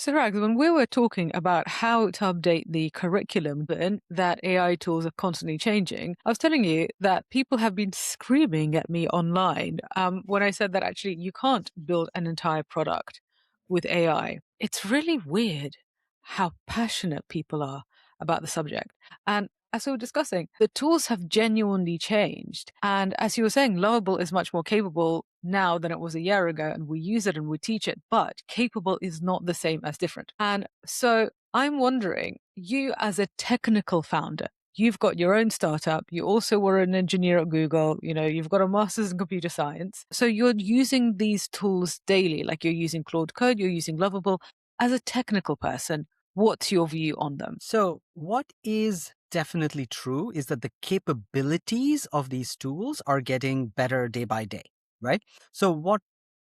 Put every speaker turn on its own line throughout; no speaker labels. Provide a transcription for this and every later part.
So, Rags, when we were talking about how to update the curriculum, given that AI tools are constantly changing, I was telling you that people have been screaming at me online when I said that actually you can't build an entire product with AI. It's really weird how passionate people are about the subject. And as we were discussing, the tools have genuinely changed. And as you were saying, Lovable is much more capable now than it was a year ago, and we use it and we teach it, but capable is not the same as different. And so I'm wondering, you as a technical founder, you've got your own startup. You also were an engineer at Google. You've got a master's in computer science. So you're using these tools daily, like you're using Claude Code, you're using Lovable. As a technical person, what's your view on them?
So what is definitely true is that the capabilities of these tools are getting better day by day, right? So what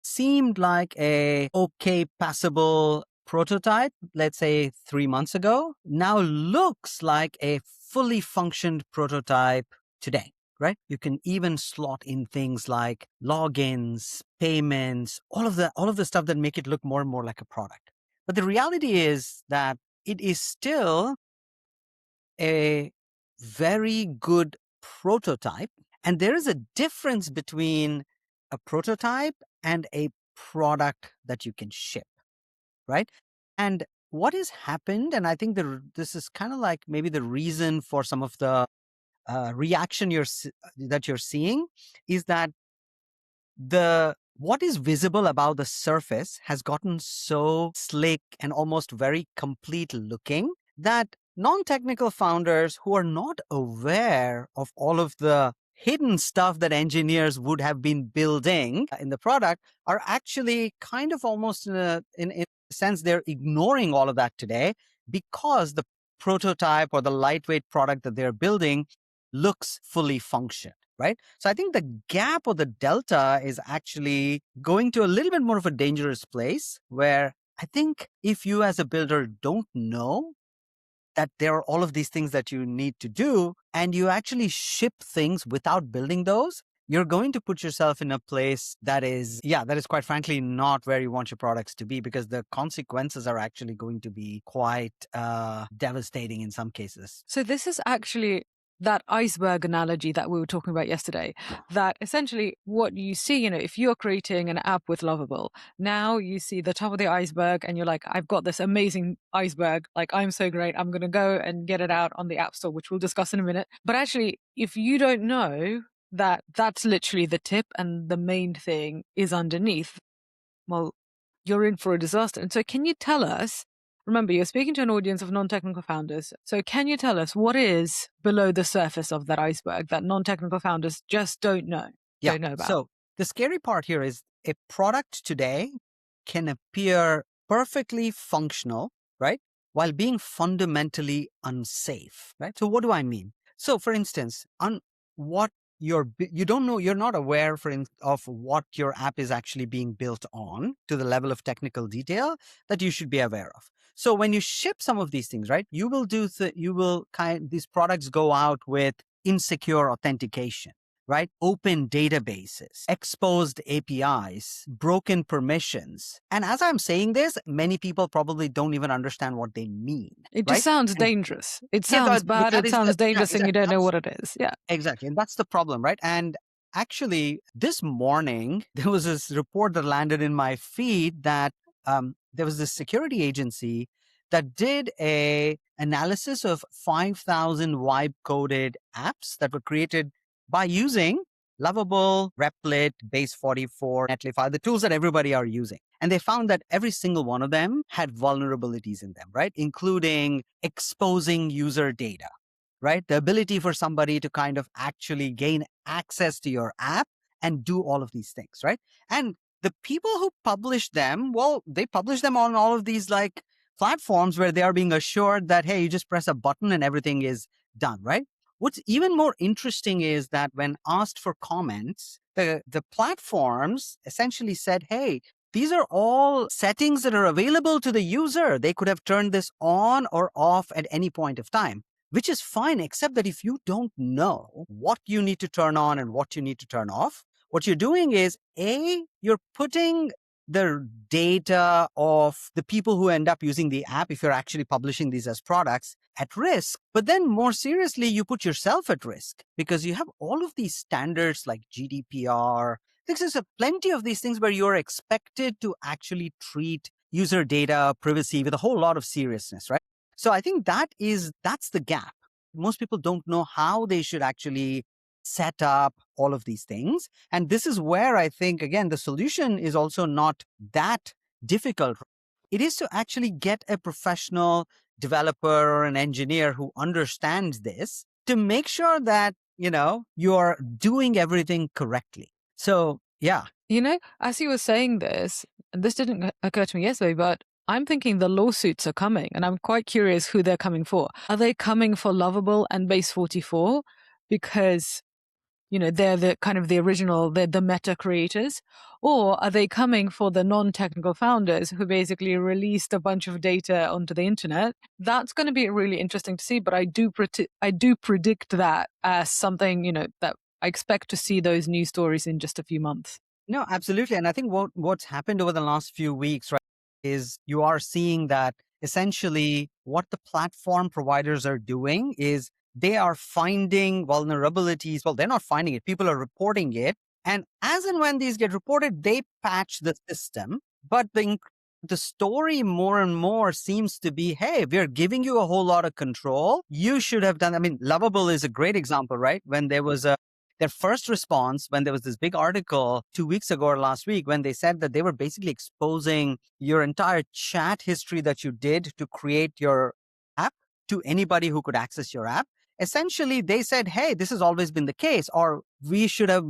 seemed like a okay, passable prototype, let's say 3 months ago, now looks like a fully functioned prototype today, right? You can even slot in things like logins, payments, all of the stuff that make it look more and more like a product. But the reality is that it is still a very good prototype. And there is a difference between a prototype and a product that you can ship, right? And what has happened, and I think this is kind of like maybe the reason for some of the reaction that you're seeing, is that what is visible about the surface has gotten so slick and almost very complete looking that non-technical founders who are not aware of all of the hidden stuff that engineers would have been building in the product are actually kind of almost in a sense they're ignoring all of that today, because the prototype or the lightweight product that they're building looks fully functioned. Right. So I think the gap or the delta is actually going to a little bit more of a dangerous place, where I think if you as a builder don't know that there are all of these things that you need to do, and you actually ship things without building those, you're going to put yourself in a place that is quite frankly not where you want your products to be, because the consequences are actually going to be quite devastating in some cases.
So this is actually that iceberg analogy that we were talking about yesterday, that essentially what you see, if you're creating an app with Lovable, now you see the top of the iceberg and you're like, I've got this amazing iceberg. Like, I'm so great. I'm going to go and get it out on the App Store, which we'll discuss in a minute. But actually, if you don't know that that's literally the tip and the main thing is underneath, well, you're in for a disaster. And so can you tell us, remember, you're speaking to an audience of non-technical founders. So can you tell us what is below the surface of that iceberg that non-technical founders just don't know about?
So the scary part here is a product today can appear perfectly functional, right? While being fundamentally unsafe, right? So what do I mean? So for instance, you don't know, you're not aware of what your app is actually being built on to the level of technical detail that you should be aware of. So when you ship some of these things, right, these products go out with insecure authentication, right? Open databases, exposed APIs, broken permissions. And as I'm saying this, many people probably don't even understand what they mean.
It just sounds dangerous. It sounds bad. It sounds dangerous, and you don't know what it is. Yeah.
Exactly. And that's the problem, right? And actually, this morning, there was this report that landed in my feed that there was this security agency that did a analysis of 5,000 vibe-coded apps that were created by using Lovable, Replit, Base44, Netlify, the tools that everybody are using. And they found that every single one of them had vulnerabilities in them, right? Including exposing user data, right? The ability for somebody to kind of actually gain access to your app and do all of these things, right? And the people who publish them, well, they publish them on all of these like platforms where they are being assured that, hey, you just press a button and everything is done, right? What's even more interesting is that when asked for comments, the platforms essentially said, hey, these are all settings that are available to the user. They could have turned this on or off at any point of time, which is fine, except that if you don't know what you need to turn on and what you need to turn off, what you're doing is, you're putting the data of the people who end up using the app, if you're actually publishing these as products, at risk. But then more seriously, you put yourself at risk because you have all of these standards like GDPR. There's plenty of these things where you're expected to actually treat user data privacy with a whole lot of seriousness, right? So I think that's the gap. Most people don't know how they should actually set up all of these things. And this is where I think, again, the solution is also not that difficult. It is to actually get a professional developer or an engineer who understands this to make sure that, you're doing everything correctly. So, yeah.
As you were saying this, and this didn't occur to me yesterday, but I'm thinking the lawsuits are coming, and I'm quite curious who they're coming for. Are they coming for Lovable and Base44? Because they're the kind of the original, they're the meta creators, or are they coming for the non-technical founders who basically released a bunch of data onto the internet? That's going to be really interesting to see, but I do predict that as something, that I expect to see those news stories in just a few months.
No, absolutely. And I think what's happened over the last few weeks, right, is you are seeing that essentially what the platform providers are doing is they are finding vulnerabilities. Well, they're not finding it. People are reporting it. And as and when these get reported, they patch the system. But the story more and more seems to be, hey, we're giving you a whole lot of control. You should have done. I mean, Lovable is a great example, right? When there was their first response, when there was this big article 2 weeks ago or last week, when they said that they were basically exposing your entire chat history that you did to create your app to anybody who could access your app. Essentially, they said, hey, this has always been the case, or we should have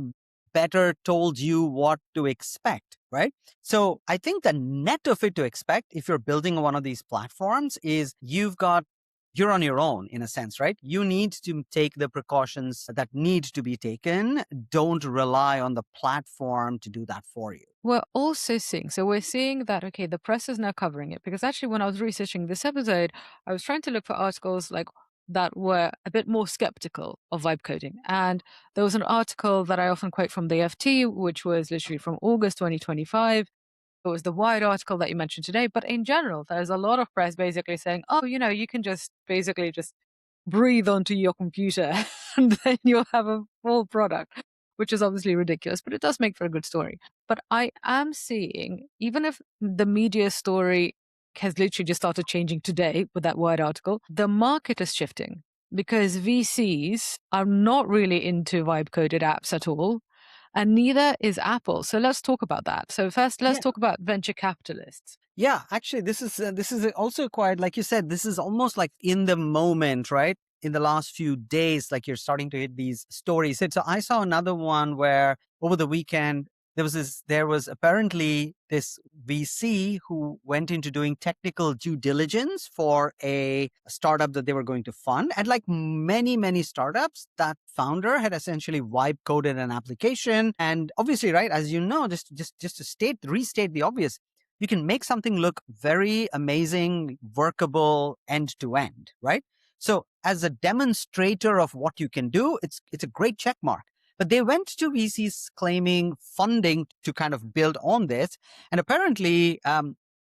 better told you what to expect, right? So I think the net of it to expect if you're building one of these platforms is you're on your own in a sense, right? You need to take the precautions that need to be taken. Don't rely on the platform to do that for you.
We're also seeing that, okay, the press is now covering it, because actually when I was researching this episode, I was trying to look for articles like that were a bit more skeptical of vibe coding. And there was an article that I often quote from the FT, which was literally from August 2025. It was the Wired article that you mentioned today. But in general, there's a lot of press basically saying, oh, you can just basically just breathe onto your computer and then you'll have a full product, which is obviously ridiculous, but it does make for a good story. But I am seeing, even if the media story has literally just started changing today with that Wired article, the market is shifting because VCs are not really into vibe coded apps at all. And neither is Apple. So let's talk about that. So first, let's talk about venture capitalists.
Yeah, actually, this is also quite, like you said, this is almost like in the moment, right? In the last few days, like you're starting to hit these stories. So I saw another one where over the weekend there was apparently this VC who went into doing technical due diligence for a startup that they were going to fund. And like many startups, that founder had essentially vibe coded an application. And obviously, right, as you know, just to restate the obvious, you can make something look very amazing, workable end to end, right? So as a demonstrator of what you can do, it's a great check mark. But they went to VCs claiming funding to kind of build on this. And apparently,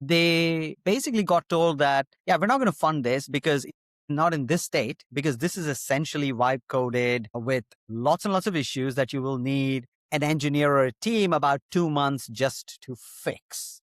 they basically got told that, yeah, we're not going to fund this because it's not in this state, because this is essentially vibe coded with lots and lots of issues that you will need an engineer or a team about 2 months just to fix.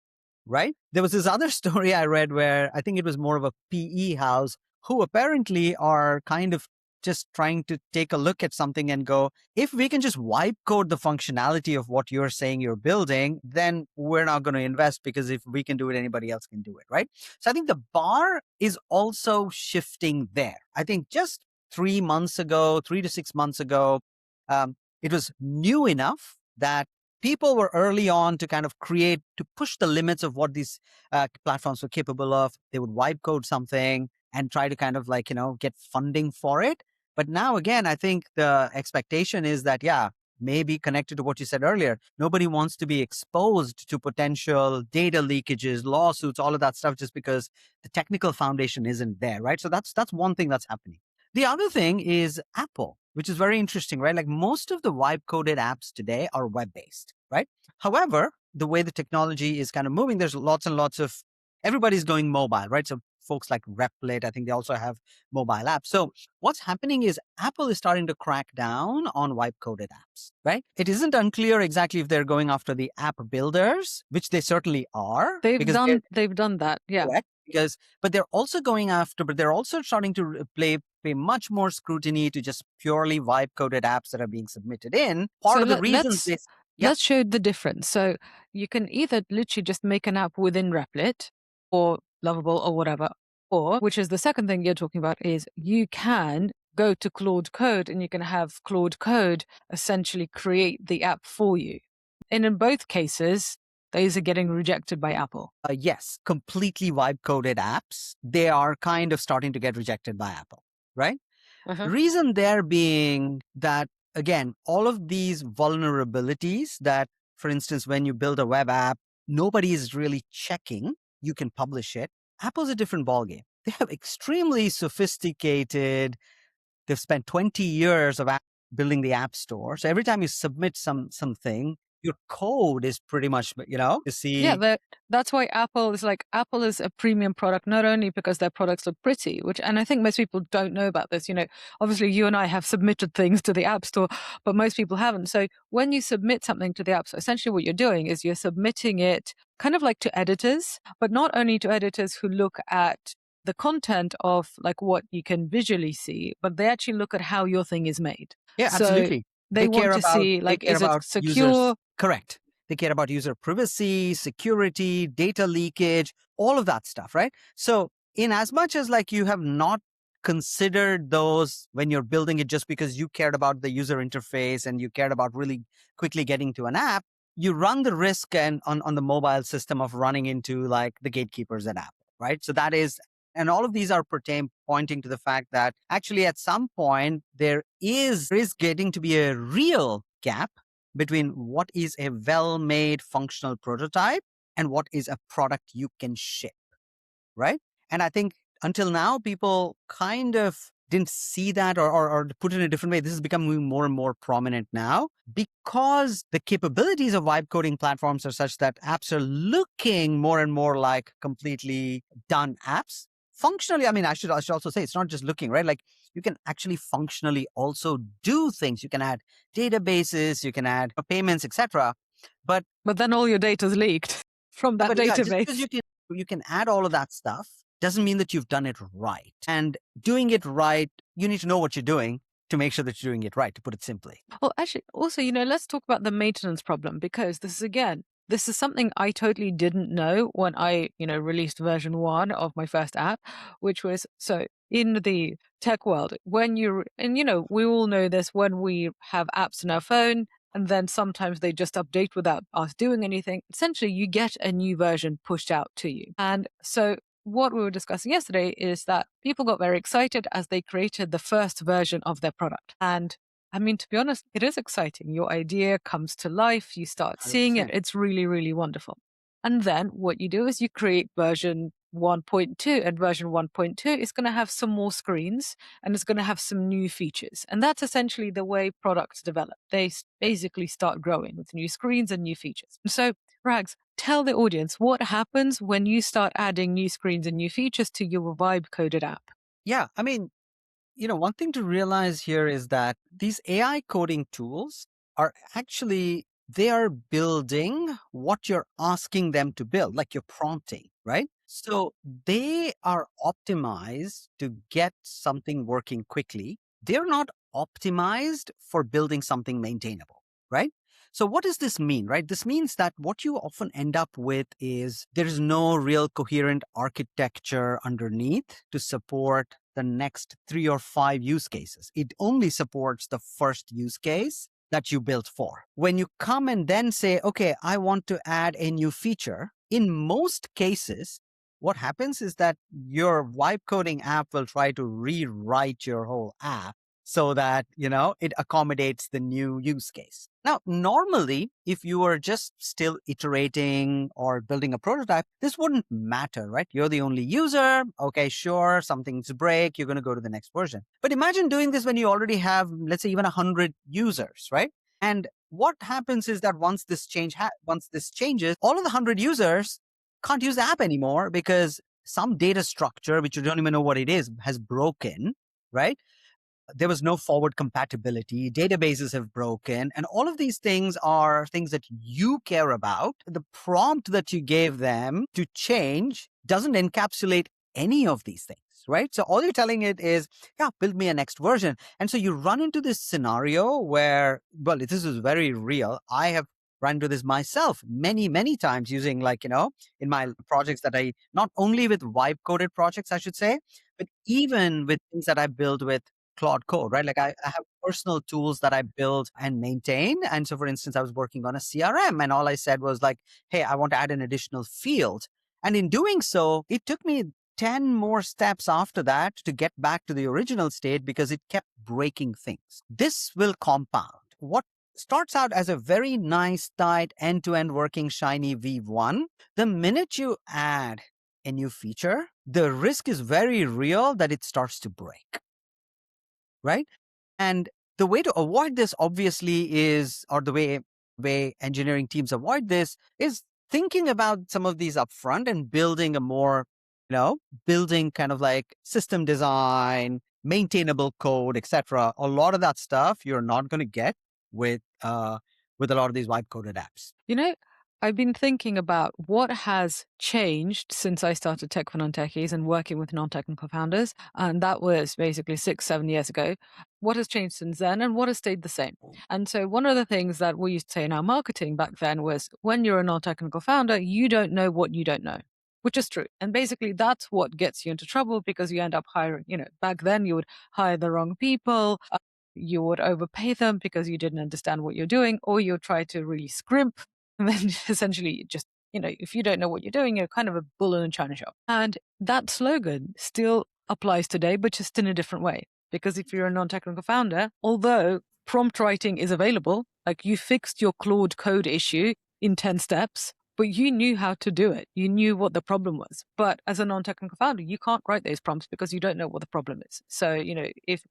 Right? There was this other story I read where I think it was more of a PE house who apparently are kind of just trying to take a look at something and go, if we can just wipe code the functionality of what you're saying you're building, then we're not going to invest, because if we can do it, anybody else can do it, right? So I think the bar is also shifting there. I think just 3 to 6 months ago, it was new enough that people were early on to kind of to push the limits of what these platforms were capable of. They would wipe code something and try to kind of get funding for it. But now again, I think the expectation is that, yeah, maybe connected to what you said earlier, nobody wants to be exposed to potential data leakages, lawsuits, all of that stuff, just because the technical foundation isn't there, right? So that's one thing that's happening. The other thing is Apple, which is very interesting, right? Like most of the vibe coded apps today are web based, right? However, the way the technology is kind of moving, there's lots and lots of, everybody's going mobile, right? So folks like Replit, I think they also have mobile apps. So what's happening is Apple is starting to crack down on wipe coded apps, right? It isn't unclear exactly if they're going after the app builders, which they certainly are, because they're
They've done that. Yeah.
correct. Because, but they're also going after, but they're also starting to pay much more scrutiny to just purely wipe coded apps that are being submitted in. Part
So
of the reasons this, yeah,
let's show the difference. So you can either literally just make an app within Replit or Lovable or whatever, or which is the second thing you're talking about, is you can go to Claude Code and you can have Claude Code essentially create the app for you. And in both cases, those are getting rejected by Apple.
yes, completely wipe coded apps, they are kind of starting to get rejected by Apple, right? Reason there being that, again, all of these vulnerabilities that, for instance, when you build a web app, nobody is really checking, you can publish it. Apple's a different ballgame. They have extremely sophisticated, they've spent 20 years of building the app store. So every time you submit something, your code is pretty much, to see.
Yeah, that's why Apple is a premium product, not only because their products look pretty, and I think most people don't know about this. Obviously you and I have submitted things to the App Store, but most people haven't. So when you submit something to the App Store, essentially what you're doing is you're submitting it kind of like to editors, but not only to editors who look at the content of like what you can visually see, but they actually look at how your thing is made.
Yeah,
So
absolutely.
they want to see,
They
like,
care
is it
about users.
secure?
Correct. They care about user privacy, security, data leakage, all of that stuff, right? So in as much as like you have not considered those when you're building it just because you cared about the user interface and you cared about really quickly getting to an app, you run the risk and on the mobile system of running into like the gatekeepers at Apple, right? So that is, and all of these are pointing to the fact that actually at some point there is getting to be a real gap between what is a well-made functional prototype and what is a product you can ship, right? And I think until now, people kind of didn't see that, or to put it in a different way, this is becoming more and more prominent now because the capabilities of vibe coding platforms are such that apps are looking more and more like completely done apps. Functionally, I mean, I should also say it's not just looking, right? Like you can actually functionally also do things. You can add databases, you can add payments, etc. But
then all your data's leaked from that
yeah, just because
database.
you can add all of that stuff doesn't mean that you've done it right. And doing it right, you need to know what you're doing to make sure that you're doing it right, to put it simply.
Well, actually, also, let's talk about the maintenance problem, because this is something I totally didn't know when I, released version 1 of my first app, which was, so in the tech world, we all know this, when we have apps on our phone, and then sometimes they just update without us doing anything. Essentially, you get a new version pushed out to you. And so what we were discussing yesterday is that people got very excited as they created the first version of their product. And I mean, to be honest, it is exciting. Your idea comes to life, you start seeing it.
100%.
It's really, really wonderful. And then what you do is you create version 1.2, and version 1.2 is going to have some more screens and it's going to have some new features. And that's essentially the way products develop. They basically start growing with new screens and new features. So, Rags, tell the audience what happens when you start adding new screens and new features to your vibe coded app.
Yeah, I mean, one thing to realize here is that these AI coding tools are actually, they are building what you're asking them to build, like you're prompting, right? So they are optimized to get something working quickly. They're not optimized for building something maintainable, right? So what does this mean, right? This means that what you often end up with is there is no real coherent architecture underneath to support the next 3 or 5 use cases. It only supports the first use case that you built for. When you come and then say, okay, I want to add a new feature, in most cases, what happens is that your vibe coding app will try to rewrite your whole app so that, it accommodates the new use case. Now, normally, if you were just still iterating or building a prototype, this wouldn't matter, right? You're the only user. Okay, sure, something's break. You're going to go to the next version. But imagine doing this when you already have, let's say, even 100 users, right? And what happens is that once this changes, all of the 100 users can't use the app anymore because some data structure, which you don't even know what it is, has broken, right? There was no forward compatibility, databases have broken, and all of these things are things that you care about. The prompt that you gave them to change doesn't encapsulate any of these things, right? So all you're telling it is, yeah, build me a next version. And so you run into this scenario where, well, this is very real. I have run into this myself many, many times using, like, in my projects that I, not only with vibe coded projects, I should say, but even with things that I build with Claude Code, right? Like I have personal tools that I build and maintain. And so, for instance, I was working on a CRM and all I said was like, hey, I want to add an additional field. And in doing so, it took me 10 more steps after that to get back to the original state because it kept breaking things. This will compound. What starts out as a very nice, tight, end-to-end working, shiny V1, the minute you add a new feature, the risk is very real that it starts to break, right? And the way to avoid this obviously is, or the way engineering teams avoid this is thinking about some of these upfront and building a more, building kind of like system design, maintainable code, etc. A lot of that stuff you're not going to get with a lot of these vibe coded apps.
I've been thinking about what has changed since I started Tech for Non-Techies and working with non-technical founders. And that was basically 6-7 years ago. What has changed since then and what has stayed the same? And so one of the things that we used to say in our marketing back then was when you're a non-technical founder, you don't know what you don't know, which is true. And basically that's what gets you into trouble because you end up hiring, back then you would hire the wrong people. You would overpay them because you didn't understand what you're doing, or you try to really scrimp. And then essentially just, if you don't know what you're doing, you're kind of a bull in a china shop. And that slogan still applies today, but just in a different way. Because if you're a non-technical founder, although prompt writing is available, like you fixed your Claude code issue in 10 steps, but you knew how to do it. You knew what the problem was. But as a non-technical founder, you can't write those prompts because you don't know what the problem is. So, if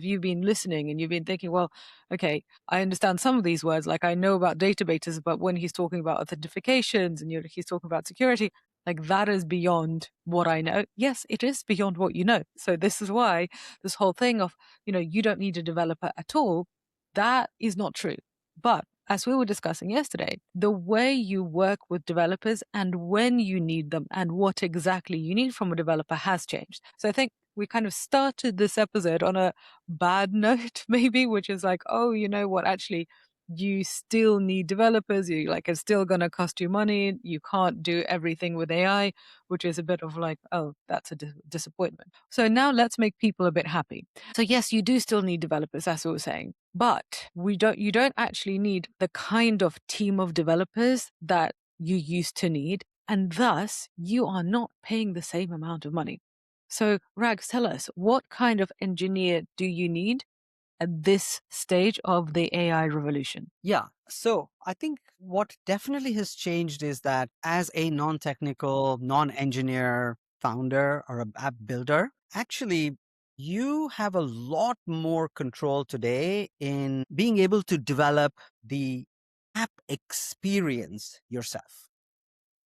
you've been listening and you've been thinking, well, okay, I understand some of these words, like I know about databases, but when he's talking about authentications and he's talking about security, like that is beyond what I know. Yes, it is beyond what you know. So this is why this whole thing of, you don't need a developer at all, that is not true. But as we were discussing yesterday, the way you work with developers and when you need them and what exactly you need from a developer has changed. So I think we kind of started this episode on a bad note, maybe, which is like, oh, you know what, actually, you still need developers. It's still going to cost you money. You can't do everything with AI, which is a bit of like, oh, that's a disappointment. So now let's make people a bit happy. So yes, you do still need developers, as we were saying, but you don't actually need the kind of team of developers that you used to need. And thus you are not paying the same amount of money. So Rags, tell us, what kind of engineer do you need at this stage of the AI revolution?
Yeah. So I think what definitely has changed is that as a non-technical, non-engineer founder or an app builder, actually, you have a lot more control today in being able to develop the app experience yourself,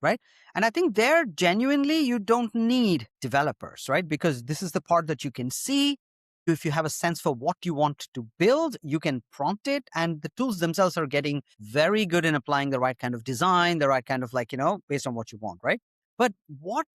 right? And I think there genuinely you don't need developers, right? Because this is the part that you can see. If you have a sense for what you want to build, you can prompt it, and the tools themselves are getting very good in applying the right kind of design, the right kind of based on what you want, right? But what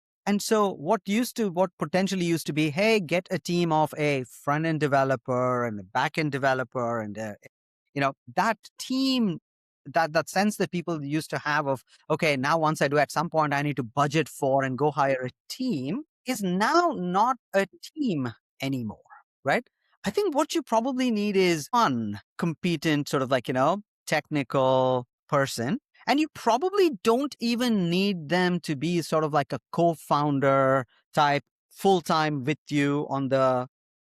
potentially used to be, hey, get a team of a front end developer and a back end developer and that team, that sense that people used to have of, okay, now once I do at some point I need to budget for and go hire a team, is now not a team anymore, right? I think what you probably need is one competent sort of technical person. And you probably don't even need them to be sort of like a co-founder type full time with you on the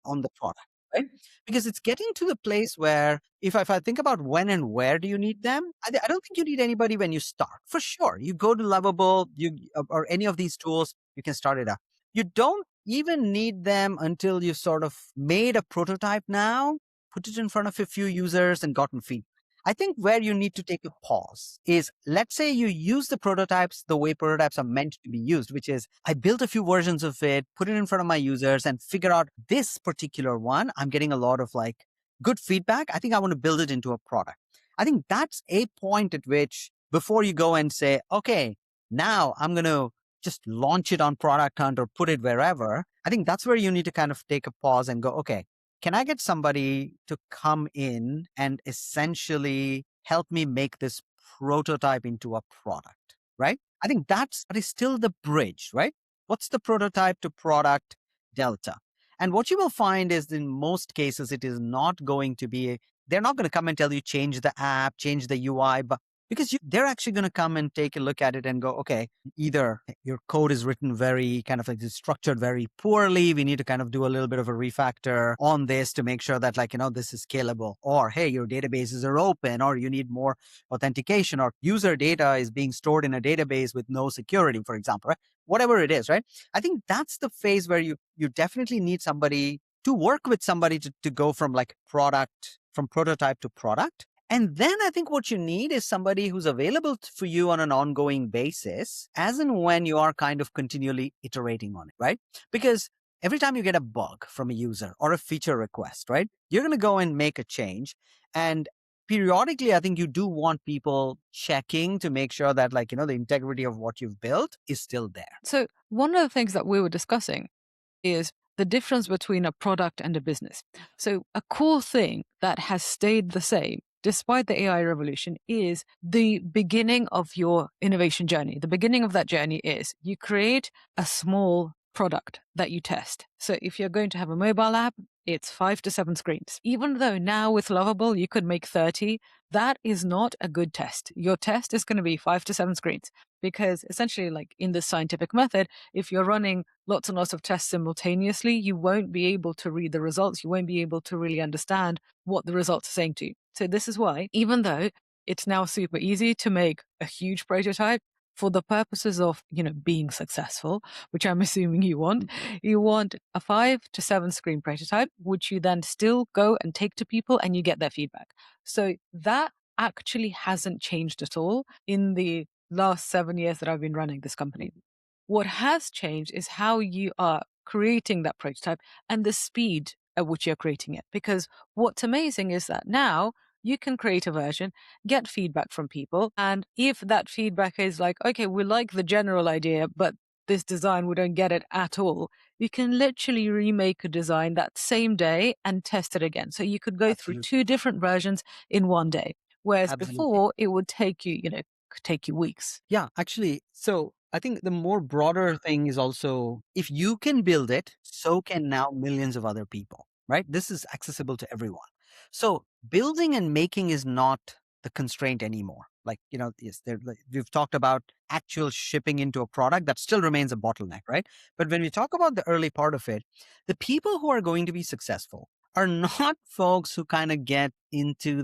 product, right? Because it's getting to the place where if I think about when and where do you need them, I don't think you need anybody when you start. For sure, you go to Lovable, or any of these tools, you can start it up. You don't even need them until you've sort of made a prototype now, put it in front of a few users and gotten feedback. I think where you need to take a pause is, let's say you use the prototypes the way prototypes are meant to be used, which is I built a few versions of it, put it in front of my users and figure out this particular one. I'm getting a lot of like good feedback. I think I want to build it into a product. I think that's a point at which before you go and say, okay, now I'm going to just launch it on Product Hunt or put it wherever. I think that's where you need to kind of take a pause and go, okay, can I get somebody to come in and essentially help me make this prototype into a product, right? I think that is still the bridge, right? What's the prototype to product delta? And what you will find is in most cases, it is not going to be, they're not going to come and tell you change the app, change the UI, but because they're actually going to come and take a look at it and go, okay, either your code is written very kind of like it's structured very poorly. We need to kind of do a little bit of a refactor on this to make sure that like, this is scalable, or, hey, your databases are open, or you need more authentication, or user data is being stored in a database with no security, for example, right? Whatever it is, right? I think that's the phase where you definitely need somebody to work with somebody to go from like from prototype to product. And then I think what you need is somebody who's available for you on an ongoing basis, as and when you are kind of continually iterating on it, right? Because every time you get a bug from a user or a feature request, right, you're going to go and make a change. And periodically, I think you do want people checking to make sure that like, the integrity of what you've built is still there.
So, one of the things that we were discussing is the difference between a product and a business. So, a core thing that has stayed the same despite the AI revolution is the beginning of your innovation journey. The beginning of that journey is you create a small product that you test. So, if you're going to have a mobile app, it's 5 to 7 screens. Even though now with Lovable you could make 30, that is not a good test. Your test is going to be 5 to 7 screens because essentially, like in the scientific method, if you're running lots and lots of tests simultaneously, you won't be able to read the results. You won't be able to really understand what the results are saying to you. So this is why, even though it's now super easy to make a huge prototype for the purposes of, being successful, which I'm assuming you want a 5 to 7 screen prototype, which you then still go and take to people and you get their feedback. So that actually hasn't changed at all in the last 7 years that I've been running this company. What has changed is how you are creating that prototype and the speed at which you're creating it. Because what's amazing is that now you can create a version, get feedback from people. And if that feedback is like, okay, we like the general idea, but this design, we don't get it at all, you can literally remake a design that same day and test it again. So you could go through
Absolutely.
2 different versions in one day. Whereas
Absolutely.
before it would take you weeks.
Yeah, actually, so I think the more broader thing is also if you can build it, so can now millions of other people, right? This is accessible to everyone. So building and making is not the constraint anymore. Like, yes, we've talked about actual shipping into a product that still remains a bottleneck, right? But when we talk about the early part of it, the people who are going to be successful are not folks who kind of get into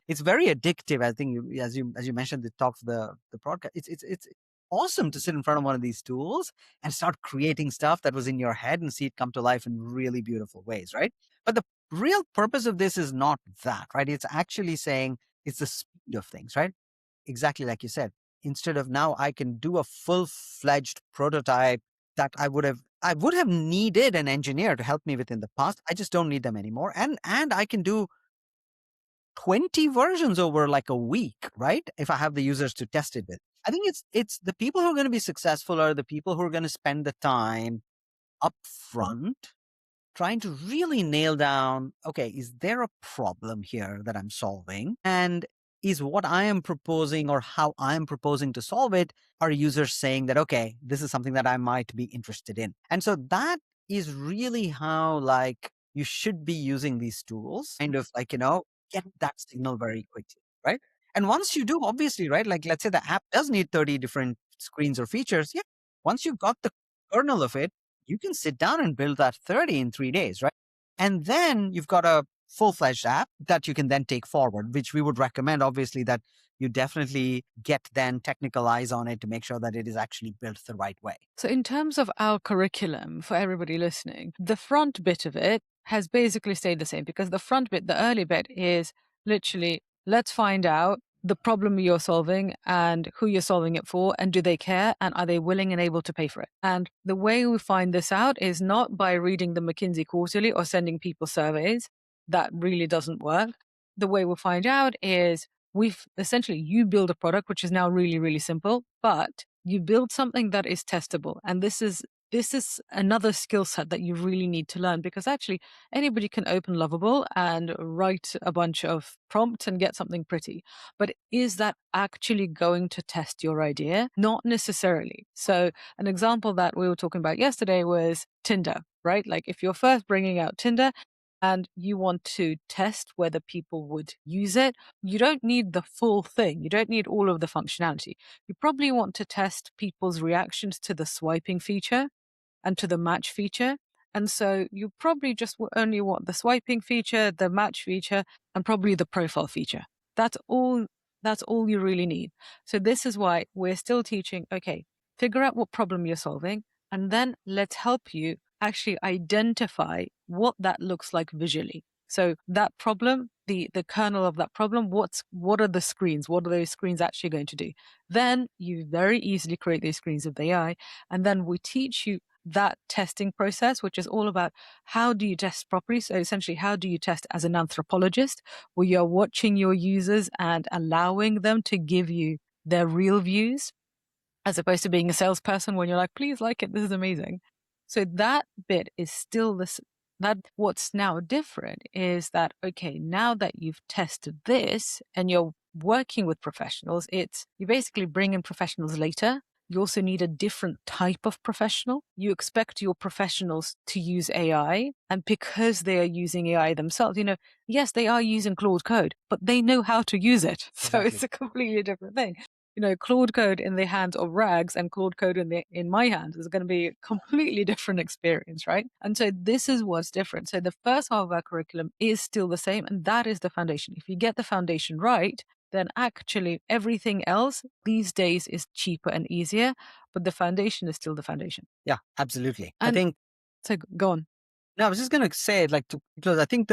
it's very addictive. I think as you mentioned the top of the podcast, it's awesome to sit in front of one of these tools and start creating stuff that was in your head and see it come to life in really beautiful ways, right? But the real purpose of this is not that, right? It's actually saying it's the speed of things, right? Exactly like you said. Instead of now I can do a full-fledged prototype that I would have needed an engineer to help me with in the past. I just don't need them anymore. And I can do 20 versions over like a week, right? If I have the users to test it with. I think it's the people who are going to be successful are the people who are going to spend the time upfront trying to really nail down, okay, is there a problem here that I'm solving? And is what I am proposing or how I am proposing to solve it, are users saying that, okay, this is something that I might be interested in? And so that is really how like you should be using these tools, kind of like, get that signal very quickly, right? And once you do, obviously, right, like let's say the app does need 30 different screens or features. Yeah. Once you've got the kernel of it, you can sit down and build that 30 in 3 days, right? And then you've got a full-fledged app that you can then take forward, which we would recommend, obviously, that you definitely get then technical eyes on it to make sure that it is actually built the right way.
So, in terms of our curriculum for everybody listening, the front bit of it has basically stayed the same because the front bit, the early bit, is literally let's find out the problem you're solving and who you're solving it for, and do they care, and are they willing and able to pay for it? And the way we find this out is not by reading the McKinsey Quarterly or sending people surveys. That really doesn't work. The way we'll find out is you build a product, which is now really, really simple, but you build something that is testable. And this is another skill set that you really need to learn, because actually anybody can open Lovable and write a bunch of prompts and get something pretty. But is that actually going to test your idea? Not necessarily. So an example that we were talking about yesterday was Tinder, right? Like if you're first bringing out Tinder and you want to test whether people would use it, you don't need the full thing. You don't need all of the functionality. You probably want to test people's reactions to the swiping feature and to the match feature. And so you probably just only want the swiping feature, the match feature, and probably the profile feature. That's all you really need. So this is why we're still teaching, okay, figure out what problem you're solving, and then let's help you actually identify what that looks like visually. So that problem, the kernel of that problem, what are the screens? What are those screens actually going to do? Then you very easily create these screens with AI, and then we teach you that testing process, which is all about how do you test properly. So essentially, how do you test as an anthropologist, where you're watching your users and allowing them to give you their real views, as opposed to being a salesperson when you're like, please like it, this is amazing. So that bit is still this. That what's now different is that, okay, now that you've tested this and you're working with professionals, you basically bring in professionals later. You also need a different type of professional. You expect your professionals to use AI, and because they are using AI themselves, yes, they are using Claude Code, but they know how to use it. So
Exactly.
it's a completely different thing. Claude Code in the hands of Rags and Claude Code in my hands is going to be a completely different experience, right? And so this is what's different. So the first half of our curriculum is still the same, and that is the foundation. If you get the foundation right, then actually everything else these days is cheaper and easier, but the foundation is still the foundation.
Yeah, absolutely.
And
I think.
So go on.
No, I was just going to say, like, to close, I think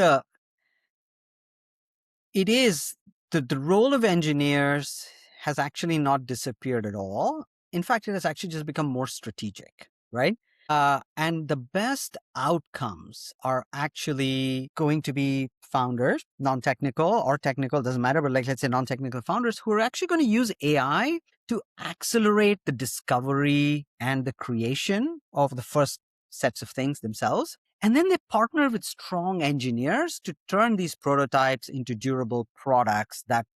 it is the role of engineers has actually not disappeared at all. In fact, it has actually just become more strategic, right? And the best outcomes are actually going to be founders, non-technical or technical, doesn't matter, but like, let's say non-technical founders who are actually going to use AI to accelerate the discovery and the creation of the first sets of things themselves. And then they partner with strong engineers to turn these prototypes into durable products that,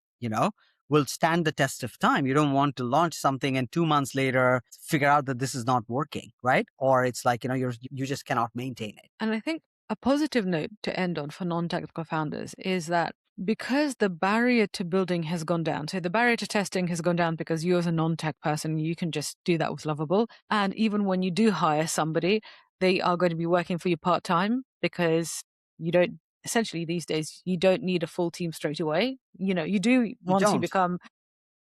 will stand the test of time. You don't want to launch something and 2 months later figure out that this is not working, right? Or it's like, you just cannot maintain it.
And I think a positive note to end on for non-technical founders is that because the barrier to building has gone down, so the barrier to testing has gone down because you as a non-tech person, you can just do that with Lovable. And even when you do hire somebody, they are going to be working for you part-time, because essentially these days, you don't need a full team straight away. You do
You don't.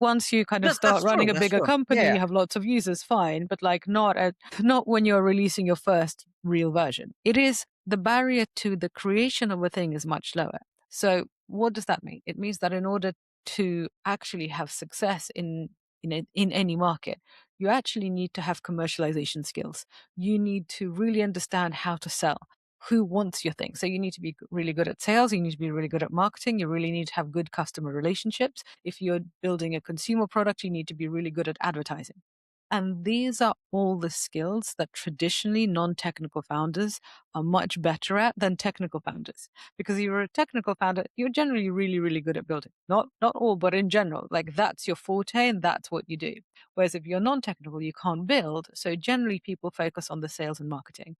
once you kind of start
That's
running
true.
a
That's
bigger
true.
company,
Yeah.
you have lots of users, fine, but like not when you're releasing your first real version. The barrier to the creation of a thing is much lower. So what does that mean? It means that in order to actually have success in any market, you actually need to have commercialization skills. You need to really understand how to sell. Who wants your thing? So you need to be really good at sales. You need to be really good at marketing. You really need to have good customer relationships. If you're building a consumer product, you need to be really good at advertising. And these are all the skills that traditionally non-technical founders are much better at than technical founders. Because if you're a technical founder, you're generally really, really good at building. Not all, but in general, like that's your forte and that's what you do. Whereas if you're non-technical, you can't build. So generally people focus on the sales and marketing.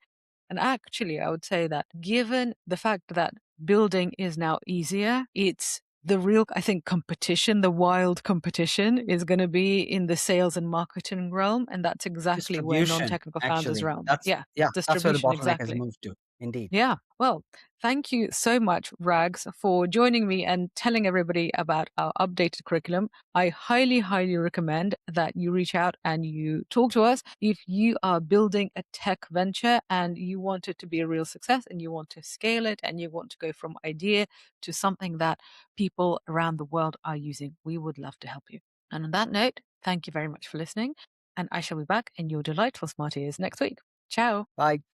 And actually, I would say that given the fact that building is now easier, it's the real, I think, competition, the wild competition is going to be in the sales and marketing realm. And that's exactly where
Distribution,
non-technical founders
actually.
realm. Yeah,
That's where the
distribution,
bottleneck has
exactly.
moved to. Indeed.
Yeah. Well, thank you so much, Rags, for joining me and telling everybody about our updated curriculum. I highly, highly recommend that you reach out and you talk to us if you are building a tech venture and you want it to be a real success and you want to scale it and you want to go from idea to something that people around the world are using. We would love to help you. And on that note, thank you very much for listening. And I shall be back in your delightful smart ears next week. Ciao.
Bye.